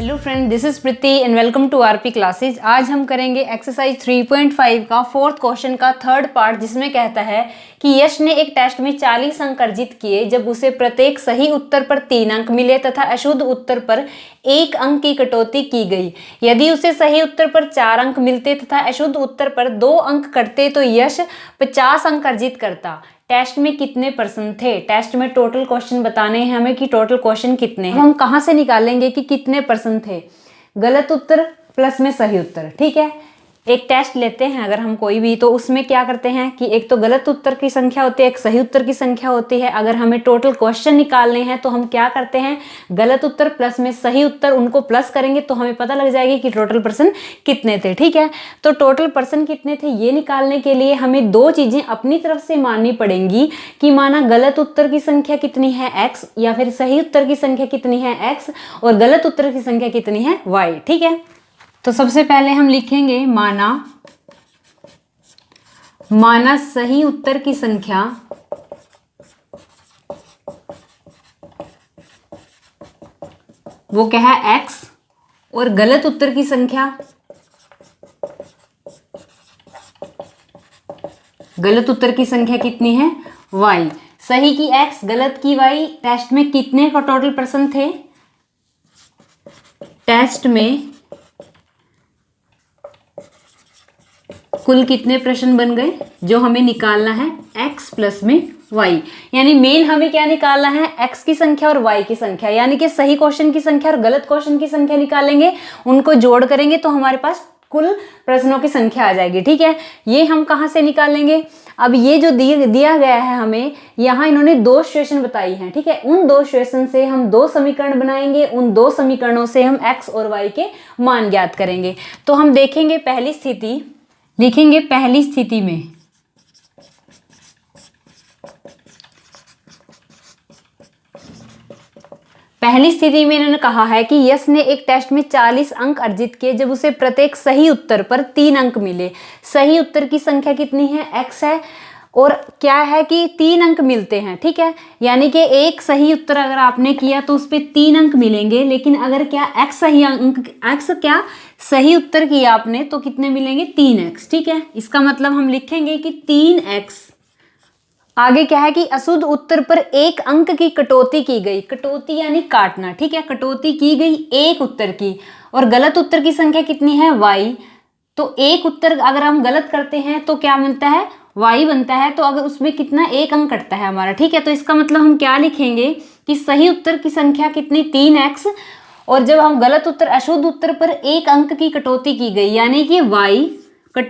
Hello friend, this is Preeti and welcome to RP classes. आज हम करेंगे एक्सरसाइज 3.5 का फोर्थ क्वेश्चन का थर्ड पार्ट, जिसमें कहता है कि यश ने एक टेस्ट में 40 अंक अर्जित किए जब उसे प्रत्येक सही उत्तर पर 3 अंक मिले तथा अशुद्ध उत्तर पर 1 अंक की कटौती की गई। यदि उसे सही उत्तर पर 4 अंक मिलते तथा अशुद्ध उत्तर पर 2 अंक कटते तो यश 50 अंक अर्जित करता। टेस्ट में कितने परसेंट थे? टेस्ट में टोटल क्वेश्चन बताने हैं हमें कि टोटल क्वेश्चन कितने हैं। हम कहाँ से निकालेंगे कि कितने परसेंट थे? गलत उत्तर प्लस में सही उत्तर। ठीक है, एक टेस्ट लेते हैं अगर हम कोई भी, तो उसमें क्या करते हैं कि एक तो गलत उत्तर की संख्या होती है, एक सही उत्तर की संख्या होती है। अगर हमें टोटल क्वेश्चन निकालने हैं तो हम क्या करते हैं, गलत उत्तर प्लस में सही उत्तर, उनको प्लस करेंगे तो हमें पता लग जाएगी कि टोटल पर्सन कितने थे। ठीक है, तो टोटल पर्सन कितने थे ये निकालने के लिए हमें 2 चीजें अपनी तरफ से माननी पड़ेंगी कि माना गलत उत्तर की संख्या कितनी है x, या फिर सही उत्तर की संख्या कितनी है x और गलत उत्तर की संख्या कितनी है y। ठीक है, तो सबसे पहले हम लिखेंगे माना सही उत्तर की संख्या वो क्या है x, और गलत उत्तर की संख्या कितनी है y। सही की x, गलत की y। टेस्ट में कितने का टोटल पर्सन थे? टेस्ट में कुल कितने प्रश्न बन गए जो हमें निकालना है x प्लस में y। यानी मेन हमें क्या निकालना है, x की संख्या और y की संख्या, यानी कि सही क्वेश्चन की संख्या और गलत क्वेश्चन की संख्या निकालेंगे, उनको जोड़ करेंगे तो हमारे पास कुल प्रश्नों की संख्या आ जाएगी। ठीक है, ये हम कहाँ से निकालेंगे? अब ये जो दिया गया है हमें, यहाँ इन्होंने 2 सिचुएशन बताई हैं। ठीक है, उन 2 सिचुएशन से हम 2 समीकरण बनाएंगे, उन 2 समीकरणों से हम x और y के मान ज्ञात करेंगे। तो हम देखेंगे पहली स्थिति, लिखेंगे पहली स्थिति में इन्होंने कहा है कि यश ने एक टेस्ट में 40 अंक अर्जित किए जब उसे प्रत्येक सही उत्तर पर 3 अंक मिले। सही उत्तर की संख्या कितनी है, x है, और क्या है कि 3 अंक मिलते हैं। ठीक है, यानी कि एक सही उत्तर अगर आपने किया तो उस पर 3 अंक मिलेंगे, लेकिन अगर क्या x सही उत्तर किया आपने तो कितने मिलेंगे, 3x। ठीक है, इसका मतलब हम लिखेंगे कि 3x। आगे क्या है कि अशुद्ध उत्तर पर 1 अंक की कटौती की गई। कटौती यानी काटना। ठीक है, कटौती की गई 1 उत्तर की, और गलत उत्तर की संख्या कितनी है, y। तो 1 उत्तर अगर हम गलत करते हैं तो क्या बनता है, y बनता है। तो अगर उसमें कितना 1 अंक कटता है हमारा। ठीक है, तो इसका मतलब हम क्या लिखेंगे कि सही उत्तर की संख्या कितनी, 3x, और जब हम गलत उत्तर अशुद्ध उत्तर पर 1 अंक की कटौती की गई, यानी कि y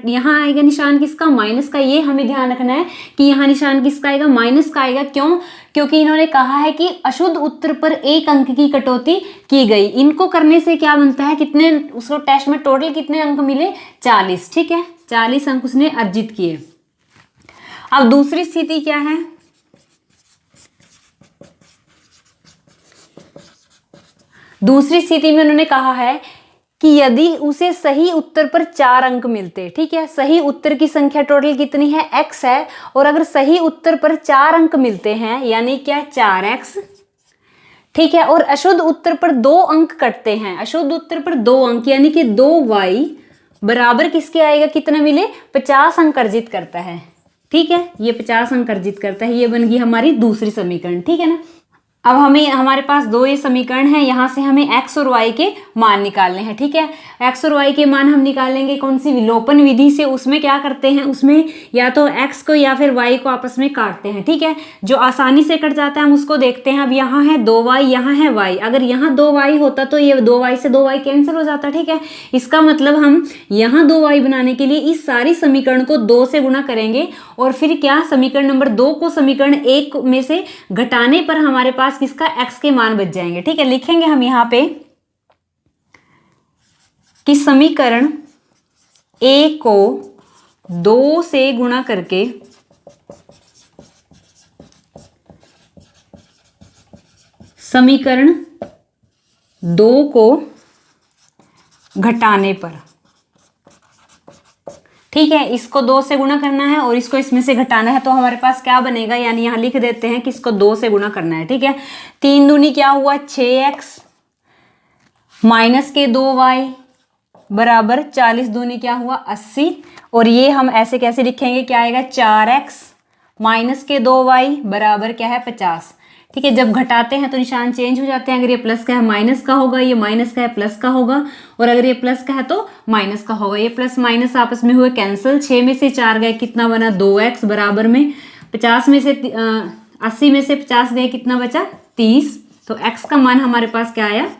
यहाँ आएगा निशान किसका, माइनस का। ये हमें ध्यान रखना है कि यहाँ निशान किसका आएगा, माइनस का आएगा। क्यों? क्योंकि इन्होंने कहा है कि अशुद्ध उत्तर पर 1 अंक की कटौती की गई। इनको करने से क्या बनता है, कितने उसको टेस्ट में टोटल कितने अंक मिले, 40। ठीक है, 40 अंक उसने अर्जित किए। अब दूसरी स्थिति क्या है, दूसरी स्थिति में उन्होंने कहा है कि यदि उसे सही उत्तर पर 4 अंक मिलते। ठीक है, सही उत्तर की संख्या टोटल कितनी है, x है, और अगर सही उत्तर पर 4 अंक मिलते हैं यानी क्या, 4x। ठीक है, और अशुद्ध उत्तर पर 2 अंक कटते हैं। अशुद्ध उत्तर पर 2 अंक यानी कि 2y बराबर किसके आएगा, कितना मिले, 50 अंक अर्जित करता है। ठीक है, ये 50 अंक अर्जित करता है। ये बन गई हमारी दूसरी समीकरण। ठीक है ना, अब हमारे पास 2 ये समीकरण है, यहाँ से हमें x और y के मान निकालने हैं। ठीक है, x और y के मान हम निकालेंगे कौन सी, विलोपन विधि से। उसमें क्या करते हैं, उसमें या तो x को या फिर y को आपस में काटते हैं। ठीक है, जो आसानी से कट जाता है हम उसको देखते हैं। अब यहाँ है 2y, यहाँ है y। अगर यहाँ 2y होता तो ये 2y से 2y कैंसिल हो जाता। ठीक है, इसका मतलब हम यहाँ 2y बनाने के लिए इस सारी समीकरण को 2 से गुणा करेंगे, और फिर क्या, समीकरण नंबर 2 को समीकरण 1 में से घटाने पर हमारे पास किसका, x के मान बच जाएंगे। ठीक है, लिखेंगे हम यहाँ पे कि समीकरण a को 2 से गुणा करके समीकरण 2 को घटाने पर, ठीक है, इसको 2 से गुणा करना है और इसको इसमें से घटाना है, तो हमारे पास क्या बनेगा, यानी यहाँ लिख देते हैं कि इसको 2 से गुणा करना है। ठीक है, 3 दूनी क्या हुआ 6x, माइनस के 2y बराबर 40 दूनी क्या हुआ 80, और ये हम ऐसे कैसे लिखेंगे, क्या आएगा 4x माइनस के 2y बराबर क्या है 50। ठीक है, जब घटाते हैं तो निशान चेंज हो जाते हैं, अगर ये प्लस का है माइनस का होगा, ये माइनस का है प्लस का होगा, और अगर ये प्लस का है तो माइनस का होगा। ये प्लस माइनस आपस में हुए कैंसिल, 6 में से 4 गए कितना बना 2x बराबर में 50 में से 80 में से 50 गए कितना बचा 30, तो x का मान हमारे पास क्या आया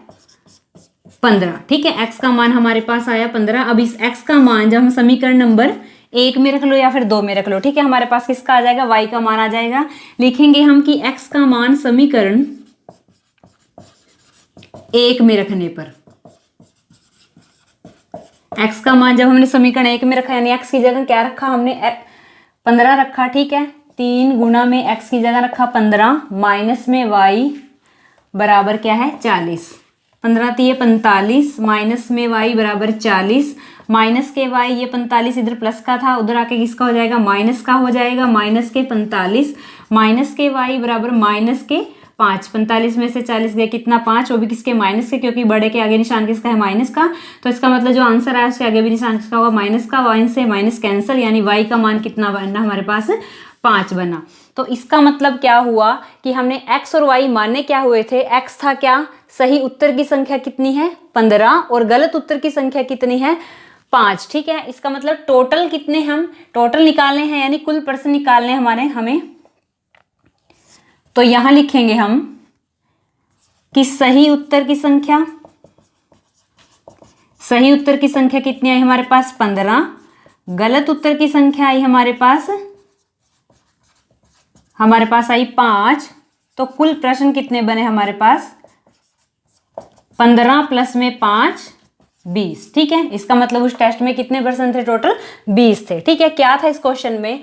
15। ठीक है, x का मान हमारे पास आया 15। अब इस x का मान जब हम समीकरण नंबर 1 में रख लो या फिर 2 में रख लो, ठीक है, हमारे पास किसका आ जाएगा y का मान आ जाएगा। लिखेंगे हम कि x का मान समीकरण 1 में रखने पर, x का मान जब हमने समीकरण 1 में रखा यानी x की जगह क्या रखा हमने 15 रखा। ठीक है, 3 गुना में x की जगह रखा 15 माइनस में y बराबर क्या है 40। 15 तो ये 45 माइनस में y बराबर 40, माइनस के y, ये 45 इधर प्लस का था उधर आके किसका हो जाएगा माइनस का हो जाएगा, माइनस के 45 माइनस के y बराबर माइनस के 5। 45 में से 40 गए कितना 5, वो भी किसके माइनस के, क्योंकि बड़े के आगे निशान किसका है माइनस का, तो इसका मतलब जो आंसर आया उसके आगे भी निशान किसका होगा माइनस का। y से माइनस कैंसिल, यानी y का मान कितना बनना हमारे पास 5 बना। तो इसका मतलब क्या हुआ कि हमने x और y मानने क्या हुए थे, x था क्या सही उत्तर की संख्या कितनी है 15 और गलत उत्तर की संख्या कितनी है 5। ठीक है, इसका मतलब टोटल कितने हम टोटल निकालने हैं यानी कुल प्रश्न निकालने हमारे हमें। तो यहां लिखेंगे हम कि सही उत्तर की संख्या कितनी आई हमारे पास 15, गलत उत्तर की संख्या आई हमारे पास आई 5। तो कुल प्रश्न कितने बने हमारे पास 15 प्लस में 5 20। ठीक है, इसका मतलब उस टेस्ट में कितने प्रश्न थे टोटल 20 थे। ठीक है, क्या था इस क्वेश्चन में,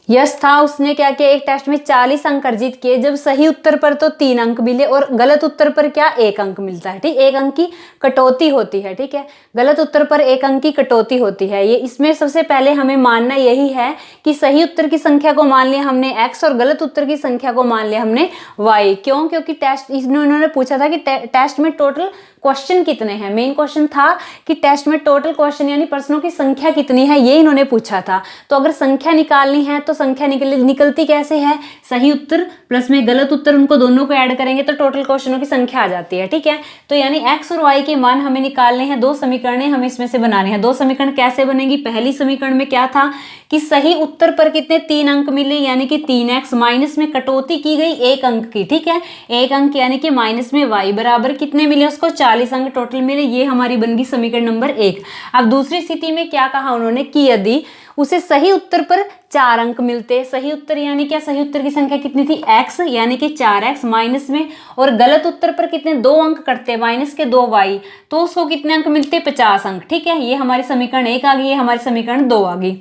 यस था, उसने क्या किया एक टेस्ट में 40 अंक अर्जित किए, जब सही उत्तर पर तो 3 अंक मिले और गलत उत्तर पर क्या 1 अंक मिलता है। ठीक, 1 अंक की कटौती होती है। ठीक है, गलत उत्तर पर 1 अंक की कटौती होती है। ये इसमें सबसे पहले हमें मानना यही है कि सही उत्तर की संख्या को मान लिया हमने x और गलत उत्तर की संख्या को मान लिया हमने y। क्यों, क्योंकि टेस्ट इन्होंने पूछा था कि टेस्ट में टोटल क्वेश्चन कितने हैं, मेन क्वेश्चन था कि टेस्ट में टोटल क्वेश्चन यानी प्रश्नों की संख्या कितनी है, ये इन्होंने पूछा था। तो अगर संख्या निकालनी है तो संख्या निकलती कैसे है, सही उत्तर प्लस में गलत उत्तर, उनको दोनों को ऐड करेंगे तो टोटल क्वेश्चनों की संख्या आ जाती है। ठीक है, तो यानी x और y के मान हमें निकालने हैं, 2 समीकरण हमें इसमें से बनाने हैं। 2 समीकरण कैसे बनेगी, पहली समीकरण में क्या था कि सही उत्तर पर कितने 3 अंक मिले यानी कि 3x, माइनस में कटौती की गई 1 अंक की। ठीक है, 1 अंक यानी कि माइनस में y बराबर कितने मिले उसको 40 अंक टोटल मिले। ये हमारी बन गई समीकरण नंबर 1। अब दूसरी स्थिति में क्या कहा उन्होंने कि यदि उसे सही उत्तर पर 4 अंक मिलते, सही उत्तर यानी क्या, सही उत्तर की संख्या कितनी थी x यानी कि 4x माइनस में, और गलत उत्तर पर कितने 2 अंक कटते माइनस के 2y, तो उसको कितने अंक मिलते 50 अंक। ठीक है, ये हमारी समीकरण 1 आ गई, ये हमारी समीकरण 2 आ गई।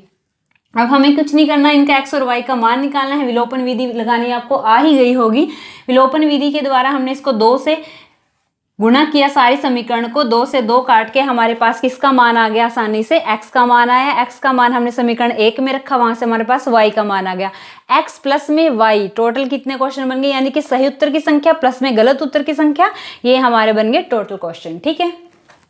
अब हमें कुछ नहीं करना, इनका x और y का मान निकालना है। विलोपन विधि लगानी आपको आ ही गई होगी। विलोपन विधि के द्वारा हमने इसको 2 से गुणा किया, सारी समीकरण को 2 से 2 काट के हमारे पास किसका मान आ गया आसानी से x का मान आया। x का मान हमने समीकरण 1 में रखा, वहां से हमारे पास y का मान आ गया। x प्लस में y टोटल कितने क्वेश्चन बन गए यानी कि सही उत्तर की संख्या प्लस में गलत उत्तर की संख्या, ये हमारे बन गए टोटल क्वेश्चन। ठीक है,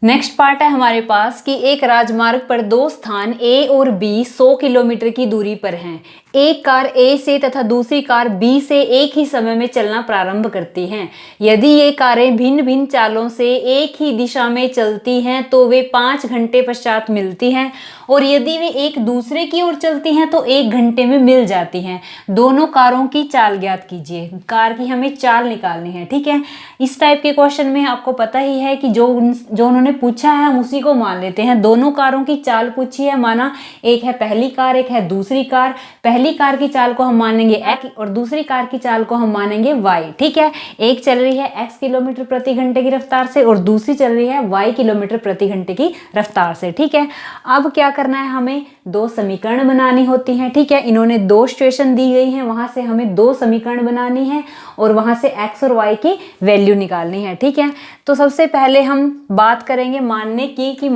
नेक्स्ट पार्ट है हमारे पास कि एक राजमार्ग पर 2 स्थान A और B 100 किलोमीटर की दूरी पर हैं। एक कार A से तथा दूसरी कार B से एक ही समय में चलना प्रारंभ करती हैं। यदि ये कारें भिन्न भिन्न चालों से एक ही दिशा में चलती हैं तो वे 5 घंटे पश्चात मिलती हैं, और यदि वे एक दूसरे की ओर चलती हैं तो 1 घंटे में मिल जाती हैं। दोनों कारों की चाल ज्ञात कीजिए। कार की हमें चाल निकालनी है। ठीक है, इस टाइप के क्वेश्चन में आपको पता ही है कि जो उन्होंने पूछा है हम उसी को मान लेते हैं। दोनों कारों की चाल पूछी है, माना एक है पहली कार एक है दूसरी कार। पहली कार की चाल को हम मानेंगे x और दूसरी कार की चाल को हम मानेंगे y। ठीक है, एक चल रही है x किलोमीटर प्रति घंटे की रफ्तार से और दूसरी चल रही है y किलोमीटर प्रति घंटे की रफ्तार से। ठीक है, अब क्या करना है, हमें 2 समीकरण बनानी होती हैं। ठीक है, इन्होंने 2 सिचुएशन दी गई हैं, वहां से हमें 2 समीकरण बनानी है और वहां से x और y की वैल्यू निकालनी है। ठीक है, तो सबसे पहले हम बात करेंगे मानने की कि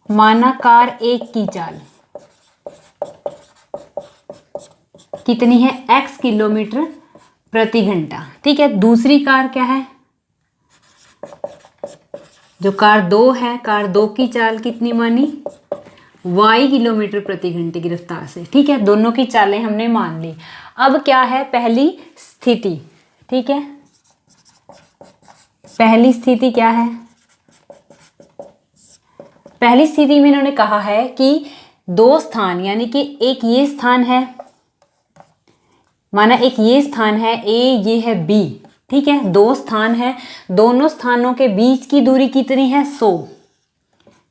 माना कार 1 की चाल कितनी है x किलोमीटर प्रति घंटा। ठीक है, दूसरी कार क्या है जो कार 2 है, कार 2 की चाल कितनी मानी, y किलोमीटर प्रति घंटे की रफ्तार से। ठीक है, दोनों की चालें हमने मान ली। अब क्या है पहली स्थिति। ठीक है, पहली स्थिति क्या है, पहली स्थिति में इन्होंने कहा है कि दो स्थान, यानी कि एक ये स्थान है, माना एक ये स्थान है A, ये है B। ठीक है, दो स्थान है, दोनों स्थानों के बीच की दूरी कितनी है, 100।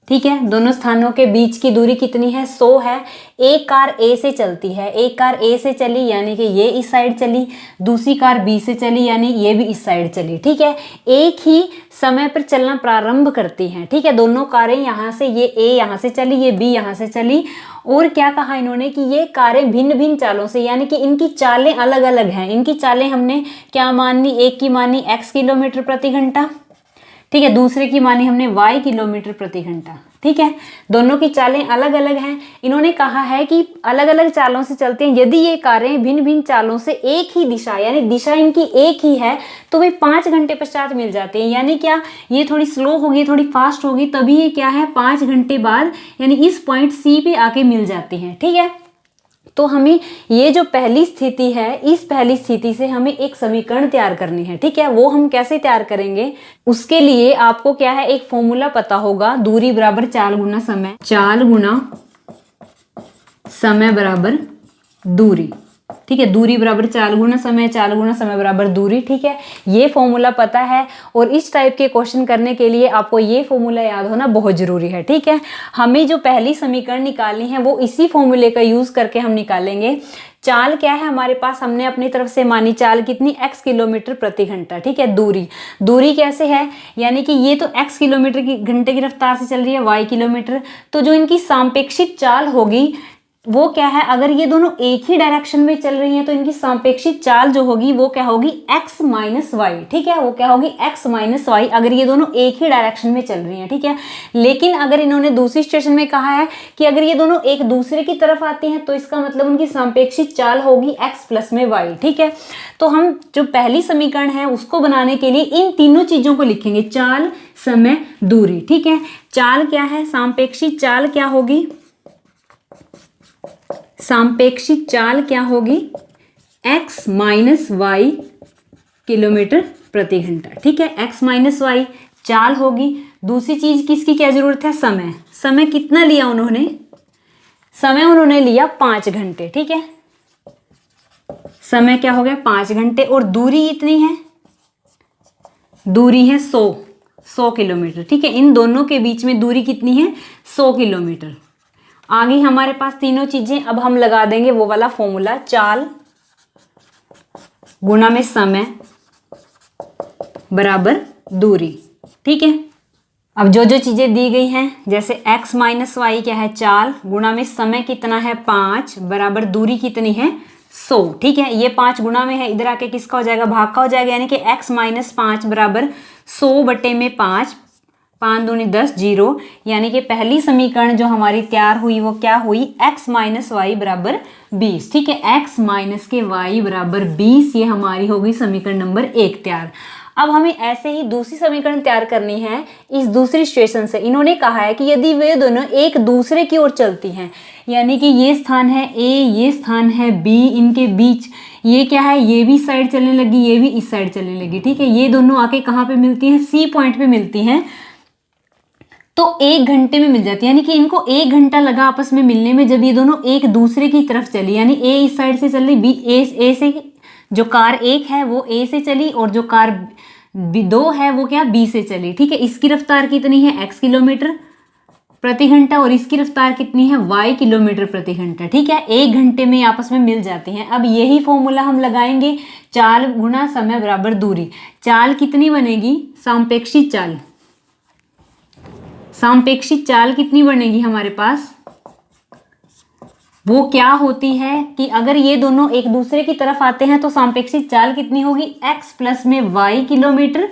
ठीक है, दोनों स्थानों के बीच की दूरी कितनी है, 100 है। एक कार A से चलती है, एक कार A से चली यानी कि ये इस साइड चली, दूसरी कार B से चली यानी ये भी इस साइड चली। ठीक है, एक ही समय पर चलना प्रारंभ करती हैं। ठीक है, दोनों कारें यहाँ से, ये A यहाँ से चली, ये B यहाँ से चली। और क्या कहा इन्होंने कि ये कारें भिन्न भिन्न चालों से, यानी कि इनकी चालें अलग अलग हैं। इनकी चालें हमने क्या मानी, एक की मानी x किलोमीटर प्रति घंटा, ठीक है, दूसरे की मानी हमने y किलोमीटर प्रति घंटा। ठीक है, दोनों की चालें अलग अलग हैं। इन्होंने कहा है कि अलग अलग चालों से चलते हैं, यदि ये कारें भिन्न भिन्न चालों से एक ही दिशा, यानी दिशा इनकी एक ही है, तो वे 5 घंटे पश्चात मिल जाते हैं। यानी क्या, ये थोड़ी स्लो होगी, थोड़ी फास्ट होगी, तभी ये क्या है 5 घंटे बाद यानी इस पॉइंट C पे आके मिल जाती हैं। ठीक है, तो हमें ये जो पहली स्थिति है, इस पहली स्थिति से हमें एक समीकरण तैयार करनी है। ठीक है, वो हम कैसे तैयार करेंगे, उसके लिए आपको क्या है, एक फॉर्मूला पता होगा, दूरी बराबर चाल गुना समय, चाल गुना समय बराबर दूरी। ठीक है, दूरी बराबर चाल गुना समय, चाल गुना समय बराबर दूरी। ठीक है, ये फॉर्मूला पता है और इस टाइप के क्वेश्चन करने के लिए आपको ये फॉर्मूला याद होना बहुत जरूरी है। ठीक है, हमें जो पहली समीकरण निकालनी है वो इसी फॉर्मूले का यूज करके हम निकालेंगे। चाल क्या है हमारे पास, हमने अपनी तरफ से मानी चाल कितनी, x किलोमीटर प्रति घंटा। ठीक है, दूरी कैसे है, यानी कि ये तो x किलोमीटर की घंटे की रफ्तार से चल रही है, y किलोमीटर, तो जो इनकी सापेक्षिक चाल होगी वो क्या है, अगर ये दोनों एक ही डायरेक्शन में चल रही हैं तो इनकी सापेक्षिक चाल जो होगी वो क्या होगी, x माइनस वाई। ठीक है, वो क्या होगी, x माइनस वाई, अगर ये दोनों एक ही डायरेक्शन में चल रही हैं। ठीक है, लेकिन अगर इन्होंने दूसरी सिचुएशन में कहा है कि अगर ये दोनों एक दूसरे की तरफ आती हैं तो इसका मतलब उनकी सापेक्षिक चाल होगी x प्लस में y। ठीक है, तो हम जो पहली समीकरण है उसको बनाने के लिए इन तीनों चीजों को लिखेंगे, चाल, समय, दूरी। ठीक है, चाल क्या है, सापेक्षिक चाल क्या होगी, सापेक्षिक चाल क्या होगी, x माइनस वाई किलोमीटर प्रति घंटा। ठीक है, x माइनस वाई चाल होगी। दूसरी चीज किसकी क्या जरूरत है, समय। समय कितना लिया उन्होंने, समय उन्होंने लिया 5 घंटे। ठीक है, समय क्या हो गया 5 घंटे, और दूरी इतनी है, दूरी है 100 किलोमीटर। ठीक है, इन दोनों के बीच में दूरी कितनी है, 100 किलोमीटर। आगे हमारे पास तीनों चीजें, अब हम लगा देंगे वो वाला फॉर्मूला, चाल गुणा में समय बराबर दूरी। ठीक है, अब जो जो चीजें दी गई हैं, जैसे x माइनस वाई क्या है, चाल, गुणा में समय कितना है 5, बराबर दूरी कितनी है 100। ठीक है, ये 5 गुणा में है, इधर आके किसका हो जाएगा, भाग का हो जाएगा, यानी कि x माइनस 5 बराबर 100 बटे में 5, 5 दूनी 10, 0। यानी कि पहली समीकरण जो हमारी तैयार हुई वो क्या हुई, x माइनस वाई बराबर 20। ठीक है, x माइनस के y बराबर 20, ये हमारी होगी समीकरण नंबर 1 तैयार। अब हमें ऐसे ही दूसरी समीकरण तैयार करनी है इस दूसरी सिचुएशन से। इन्होंने कहा है कि यदि वे दोनों एक दूसरे की ओर चलती हैं, यानी कि ये स्थान है A, ये स्थान है B, इनके बीच ये क्या है, ये भी साइड चलने लगी, ये भी इस साइड चलने लगी। ठीक है, ये दोनों आके कहाँ पे मिलती हैं, C पॉइंट पे मिलती हैं, तो 1 घंटे में मिल जाती है। यानी कि इनको 1 घंटा लगा आपस में मिलने में, जब ये दोनों एक दूसरे की तरफ चली, यानी A इस साइड से चल रही, A से जो कार 1 है वो A से चली, और जो कार 2 है वो क्या B से चली। ठीक है, इसकी रफ्तार कितनी है x किलोमीटर प्रति घंटा, और इसकी रफ्तार कितनी है y किलोमीटर प्रति घंटा। ठीक है, 1 घंटे में आपस में मिल जाती हैं। अब यही फॉर्मूला हम लगाएंगे, चाल गुना समय बराबर दूरी। चाल कितनी बनेगी, सापेक्षिक चाल, सापेक्षिक चाल कितनी बनेगी हमारे पास, वो क्या होती है कि अगर ये दोनों एक दूसरे की तरफ आते हैं तो सापेक्षिक चाल कितनी होगी, x प्लस में y किलोमीटर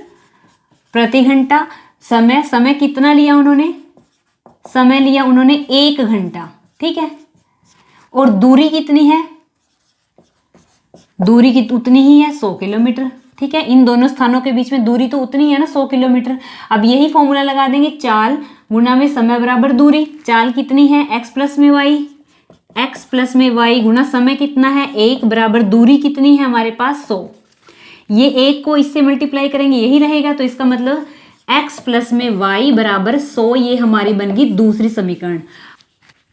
प्रति घंटा। समय कितना लिया उन्होंने, समय लिया उन्होंने 1 घंटा। ठीक है, और दूरी कितनी है, दूरी की उतनी ही है 100 किलोमीटर। ठीक है, इन दोनों स्थानों के बीच में दूरी तो उतनी है ना, 100 किलोमीटर। अब यही फॉर्मूला लगा देंगे, चाल गुना में समय बराबर दूरी। चाल कितनी है, x प्लस में y, x प्लस में y गुना समय कितना है 1 बराबर दूरी कितनी है हमारे पास 100। ये 1 को इससे मल्टीप्लाई करेंगे यही रहेगा, तो इसका मतलब x प्लस में y बराबर 100, ये हमारी बन गई दूसरी समीकरण।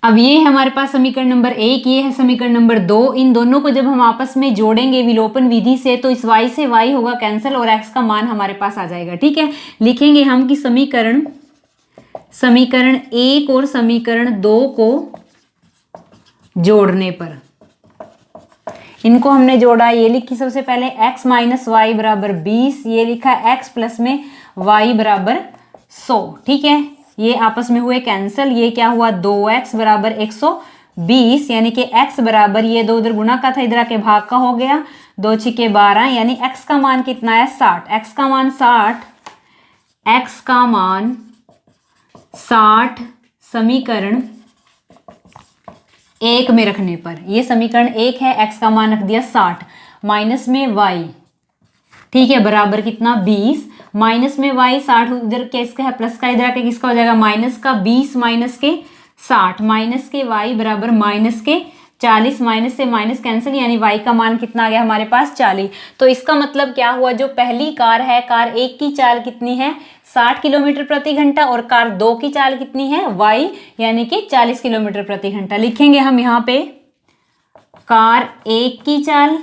अब ये है हमारे पास समीकरण नंबर 1, ये है समीकरण नंबर 2। इन दोनों को जब हम आपस में जोड़ेंगे विलोपन विधि से तो इस y से y होगा कैंसिल और x का मान हमारे पास आ जाएगा। ठीक है, लिखेंगे हम कि समीकरण 1 और समीकरण 2 को जोड़ने पर, इनको हमने जोड़ा, ये लिखी सबसे पहले x माइनस वाई बराबर 20, ये लिखा x प्लस में y बराबर 100। ठीक है, ये आपस में हुए कैंसिल, ये क्या हुआ 2x बराबर 120, यानी कि x बराबर, ये 2 उधर गुणा का था इधर आके भाग का हो गया, 2 छिके 12, यानी x का मान कितना है 60, x का मान 60, x का मान 60 समीकरण 1 में रखने पर, ये समीकरण 1 है, x का मान रख दिया 60, माइनस में y, ठीक है, बराबर कितना 20, माइनस में y 60 इधर किसका है प्लस का, इधर आके किसका हो जाएगा माइनस का, 20 माइनस के 60, माइनस के y बराबर माइनस के 40, माइनस से माइनस कैंसिल, यानी y का मान कितना आ गया हमारे पास 40। तो इसका मतलब क्या हुआ, जो पहली कार है, कार 1 की चाल कितनी है 60 किलोमीटर प्रति घंटा और कार 2 की चाल कितनी है y, यानी कि 40 किलोमीटर प्रति घंटा। लिखेंगे हम यहाँ पे कार 1 की चाल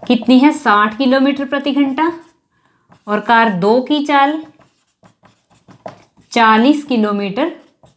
कितनी है 60 किलोमीटर प्रति घंटा और कार 2 की चाल 40 किलोमीटर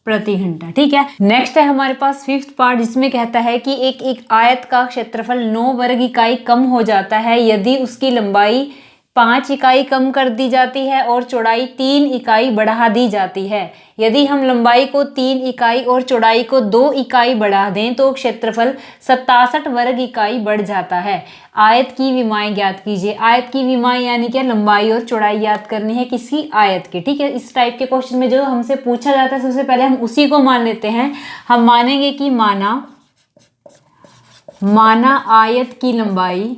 प्रति घंटा। ठीक है, नेक्स्ट है हमारे पास 5th पार्ट, जिसमें कहता है कि एक आयत का क्षेत्रफल 9 वर्ग इकाई कम हो जाता है यदि उसकी लंबाई 5 इकाई कम कर दी जाती है और चौड़ाई 3 इकाई बढ़ा दी जाती है। यदि हम लंबाई को 3 इकाई और चौड़ाई को 2 इकाई बढ़ा दें तो क्षेत्रफल 67 वर्ग इकाई बढ़ जाता है। आयत की विमाएं ज्ञात कीजिए। आयत की विमाएं यानी क्या, लंबाई और चौड़ाई याद करनी है किसी आयत की। ठीक है, इस टाइप के क्वेश्चन में जो हमसे पूछा जाता है सबसे पहले हम उसी को मान लेते हैं। हम मानेंगे कि माना आयत की लंबाई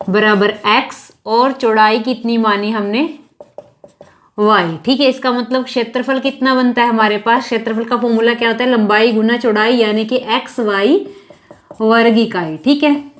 बराबर x और चौड़ाई कितनी मानी हमने y। ठीक है, इसका मतलब क्षेत्रफल कितना बनता है हमारे पास, क्षेत्रफल का फॉर्मूला क्या होता है, लंबाई गुना चौड़ाई यानी कि xy वर्ग इकाई। ठीक है,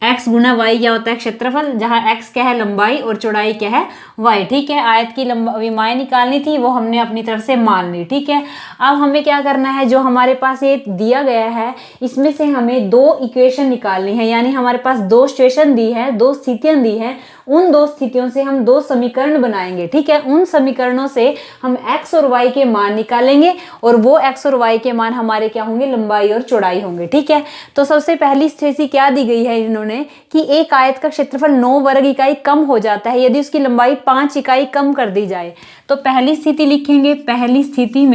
x गुना y क्या होता है क्षेत्रफल, जहां x क्या है लंबाई और चौड़ाई क्या है y। ठीक है, आयत की विमाएं निकालनी थी, वो हमने अपनी तरफ से मान ली। ठीक है, अब हमें क्या करना है, जो हमारे पास ये दिया गया है इसमें से हमें 2 इक्वेशन निकालनी है, यानी हमारे पास 2 सिचुएशन दी है, 2 स्थितियां दी है, उन 2 स्थितियों से हम 2 समीकरण बनाएंगे। ठीक है, उन समीकरणों से हम x और y के मान निकालेंगे और वो x और y के मान हमारे क्या होंगे, लंबाई और चौड़ाई होंगे। ठीक है, तो सबसे पहली स्थिति क्या दी गई है इन्होंने कि एक आयत का क्षेत्रफल 9 वर्ग इकाई कम हो जाता है यदि उसकी लंबाई 5 इकाई कम कर दी जाए। तो पहली स्थिति लिखेंगे, पहली स्थिति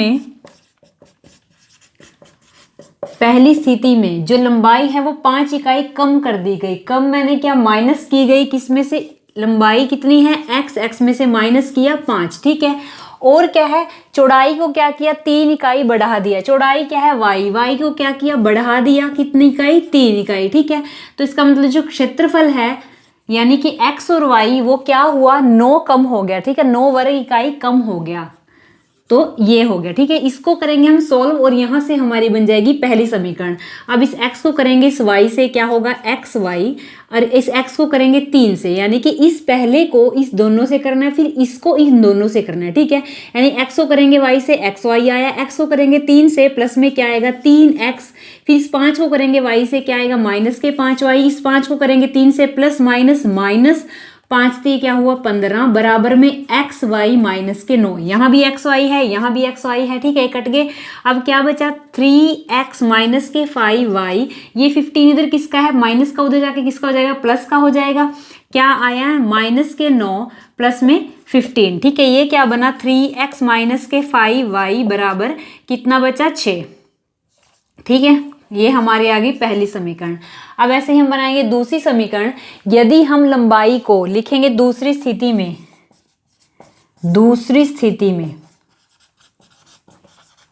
में जो लंबाई है वो 5 इकाई कम कर दी गई। कम मैंने क्या, माइनस की गई, किसमें से, लंबाई कितनी है x में से माइनस किया 5। ठीक है, और क्या है, चौड़ाई को क्या किया 3 इकाई बढ़ा दिया। चौड़ाई क्या है y को क्या किया बढ़ा दिया, कितनी इकाई 3 इकाई। ठीक है, तो इसका मतलब जो क्षेत्रफल है यानी कि x और y वो क्या हुआ 9 कम हो गया। ठीक है, 9 वर्ग इकाई कम हो गया, तो ये हो गया। ठीक है, इसको करेंगे हम सोल्व और यहां से हमारी बन जाएगी पहली समीकरण। अब इस x को करेंगे इस y से, क्या होगा xy, और इस x को करेंगे 3 से, यानी कि इस पहले को इस दोनों से करना है, फिर इसको इन दोनों से करना है। ठीक है, यानी x को करेंगे y से xy आया, x को करेंगे 3 से, प्लस में क्या आएगा 3x, फिर इस 5 को करेंगे y से, क्या आएगा माइनस के 5y, इस 5 को करेंगे 3 से, प्लस माइनस माइनस 5 से क्या हुआ 15, बराबर में एक्स वाई माइनस के 9। यहाँ भी एक्स वाई है, यहाँ भी एक्स वाई है। ठीक है, कट गए। अब क्या बचा 3x माइनस के 5y, ये 15 इधर किसका है माइनस का, उधर जाके किसका हो जाएगा प्लस का हो जाएगा। क्या आया माइनस के 9 प्लस में 15। ठीक है, ये क्या बना 3x माइनस के 5y बराबर कितना बचा 6। ठीक है, ये हमारे आ गई पहली समीकरण। अब ऐसे ही हम बनाएंगे दूसरी समीकरण। यदि हम लंबाई को लिखेंगे दूसरी स्थिति में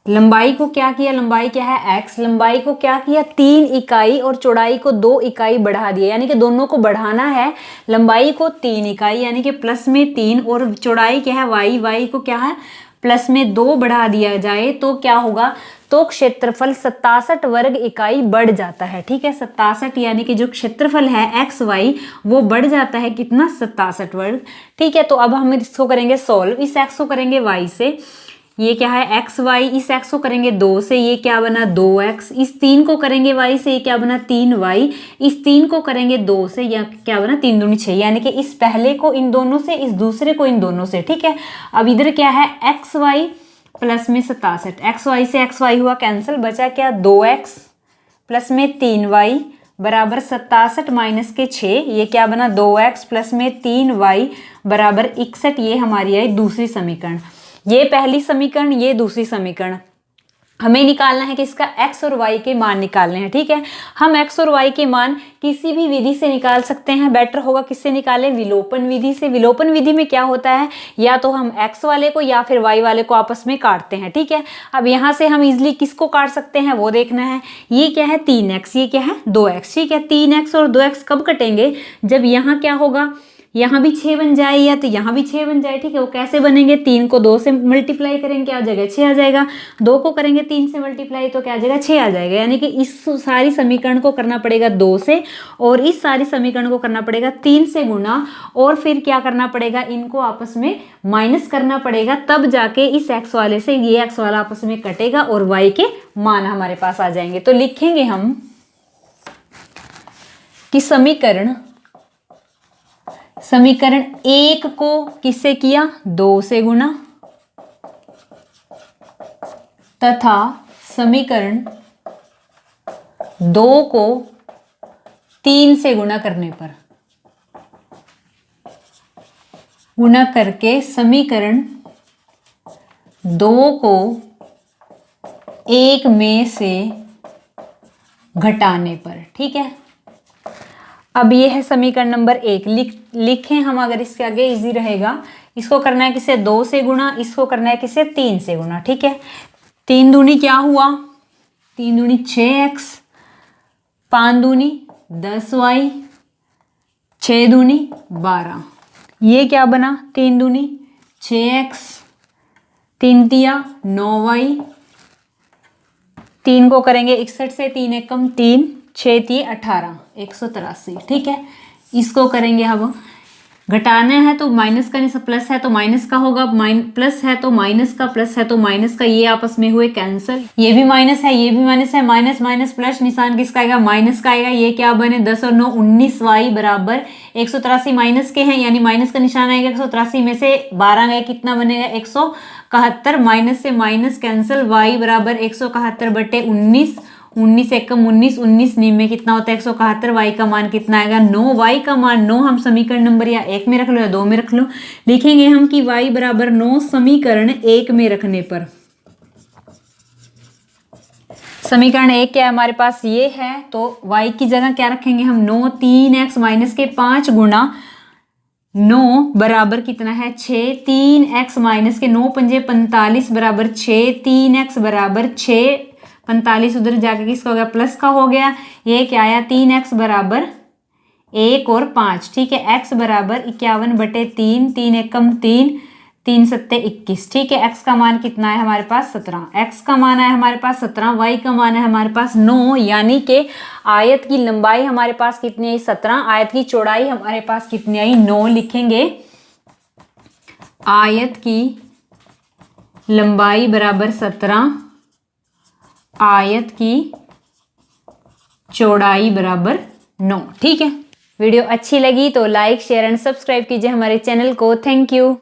लंबाई को क्या किया, लंबाई क्या है x, लंबाई को क्या किया 3 इकाई और चौड़ाई को 2 इकाई बढ़ा दिया, यानी कि दोनों को बढ़ाना है। लंबाई को 3 इकाई यानी कि प्लस में 3 और चौड़ाई क्या है y को क्या है प्लस में 2 बढ़ा दिया जाए तो क्या होगा, तो क्षेत्रफल 67 वर्ग इकाई बढ़ जाता है। ठीक है, 67 यानी कि जो क्षेत्रफल है एक्स वाई वो बढ़ जाता है कितना 67 वर्ग। ठीक है, तो अब हम इसको करेंगे सॉल्व, इस एक्स को करेंगे वाई से, ये क्या है एक्स वाई, इस एक्स को करेंगे 2 से, ये क्या बना 2x, इस 3 को करेंगे y से, ये क्या बना 3y, इस 3 को करेंगे 2 से, या क्या बना 3 दूनी 6, यानी कि इस पहले को इन दोनों से, इस दूसरे को इन दोनों से। ठीक है, अब इधर क्या है एक्स वाई प्लस में 67, एक्स वाई से एक्स वाई हुआ कैंसिल, बचा क्या 2x प्लस में 3y बराबर 67 माइनस के 6, ये क्या बना 2x प्लस में 3y बराबर 61, ये हमारी आई दूसरी समीकरण। ये पहली समीकरण, ये दूसरी समीकरण। हमें निकालना है कि इसका x और y के मान निकालने हैं। ठीक है, हम x और y के मान किसी भी विधि से निकाल सकते हैं, बेटर होगा किससे निकालें, विलोपन विधि से। विलोपन विधि में क्या होता है, या तो हम x वाले को या फिर y वाले को आपस में काटते हैं। ठीक है, अब यहाँ से हम इजिली किसको काट सकते हैं वो देखना है। ये क्या है 3x, ये क्या है 2x। ठीक है, 3x और 2x कब कटेंगे, जब यहाँ क्या होगा, यहाँ भी 6 बन जाए या तो यहाँ भी 6 बन जाए। ठीक है, वो कैसे बनेंगे, 3 को 2 से मल्टीप्लाई करेंगे क्या आ जाएगा 6 आ जाएगा, 2 को करेंगे 3 से मल्टीप्लाई तो क्या आ जाएगा 6 आ जाएगा, यानी कि इस सारी समीकरण को करना पड़ेगा 2 से और इस सारी समीकरण को करना पड़ेगा 3 से गुना, और फिर क्या करना पड़ेगा, इनको आपस में माइनस करना पड़ेगा, तब जाके इस एक्स वाले से ये एक्स वाला आपस में कटेगा और वाई के मान हमारे पास आ जाएंगे। तो लिखेंगे हम कि समीकरण 1 को किससे किया 2 से गुना, तथा समीकरण 2 को 3 से गुना करने पर, गुना करके समीकरण 2 को 1 में से घटाने पर। ठीक है, अब ये है समीकरण नंबर 1, लिखें हम, अगर इसके आगे इजी रहेगा। इसको करना है किसे 2 से गुना, इसको करना है किसे 3 से गुना। ठीक है, 3 दूनी क्या हुआ 3 दूनी 6x, 5 दूनी 10y, 6 दूनी 12, ये क्या बना 3 दूनी 6x, 3 तिया 9y, 3 को करेंगे 61 से, 3 एकम 3, 6 तिये 18, 183। ठीक है, इसको करेंगे अब, घटाना है तो माइनस का, नहीं प्लस है तो माइनस का होगा, प्लस है तो माइनस का, प्लस है तो माइनस का, ये आपस में हुए कैंसिल, ये भी माइनस है ये भी माइनस है, माइनस माइनस प्लस निशान किसका आएगा माइनस का आएगा, ये क्या बने 10 और 9 19y बराबर 183 माइनस के हैं, यानी माइनस का निशान आएगा, 183 में से 12 गए कितना बनेगा 171, माइनस से माइनस कैंसिल, y बराबर 171 बटे 19, 19 एकम 19, 19 में कितना होता है 171, y का मान कितना आएगा 9, y का मान 9 हम समीकरण नंबर या 1 में रख लो या 2 में रख लो, लिखेंगे हम कि y बराबर 9 समीकरण 1 में रखने पर। समीकरण 1 क्या है हमारे पास ये है, तो y की जगह क्या रखेंगे हम 9, 3x माइनस के 5 गुना 9 बराबर कितना है 6, 3x माइनस के 9 पंजे 45 बराबर 6, 3x बराबर 6, 45 उधर जाके किसका हो गया प्लस का हो गया, ये क्या आया 3x बराबर 1 और 5। ठीक है, x बराबर 51 बटे 3, 3 एकम 3, 3 सत्ते 21। ठीक है, x का मान कितना है हमारे पास 17, x का मान है हमारे पास 17, y का मान है हमारे पास 9, यानी कि आयत की लंबाई हमारे पास कितनी आई 17, आयत की चौड़ाई हमारे पास कितनी आई 9। लिखेंगे आयत की लंबाई बराबर 17, आयत की चौड़ाई बराबर 9। ठीक है, वीडियो अच्छी लगी तो लाइक शेयर एंड सब्सक्राइब कीजिए हमारे चैनल को। Thank you.